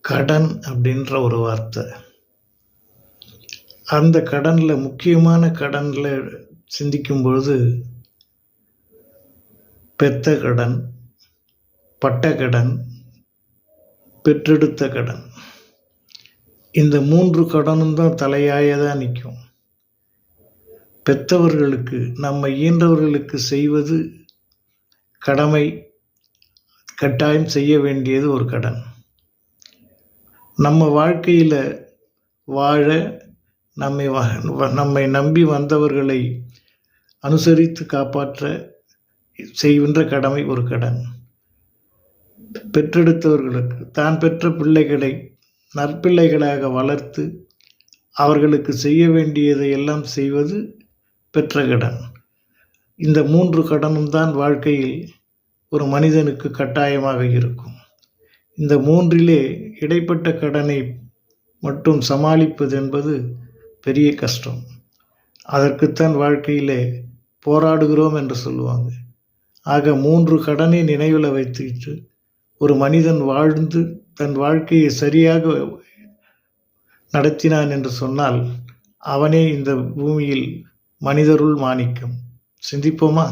கடன் அப்படின்ற ஒரு வார்த்தை. அந்த கடனில் முக்கியமான கடனில் சிந்திக்கும் பொழுது பெத்த கடன், பட்ட கடன், பெற்றெடுத்த கடன், இந்த 3 கடனும் தான் தலையாயதாக நிற்கும். பெற்றவர்களுக்கு, நம்ம ஈன்றவர்களுக்கு செய்வது கடமை, கட்டாயம் செய்ய வேண்டியது ஒரு கடன். நம்ம வாழ்க்கையில் வாழ நம்மை நம்பி வந்தவர்களை அனுசரித்து காப்பாற்ற செய்கின்ற கடமை ஒரு கடன். பெற்றெடுத்தவர்களுக்கு தான் பெற்ற பிள்ளைகளை நற்பிள்ளைகளாக வளர்த்து அவர்களுக்கு செய்ய வேண்டியதை எல்லாம் செய்வது பெற்ற கடன். இந்த 3 கடனும் தான் வாழ்க்கையில் ஒரு மனிதனுக்கு கட்டாயமாக இருக்கும். இந்த 3லே இடைப்பட்ட கடனை மட்டும் சமாளிப்பது என்பது பெரிய கஷ்டம். அதற்குத்தான் வாழ்க்கையிலே போராடுகிறோம் என்று சொல்லுவாங்க. ஆக 3 கடனை நினைவில் வைத்துக்கிட்டு ஒரு மனிதன் வாழ்ந்து தன் வாழ்க்கையை சரியாக நடத்தினான் என்று சொன்னால் அவனே இந்த பூமியில் மனிதருள் மாணிக்கம். சிந்திப்போமா?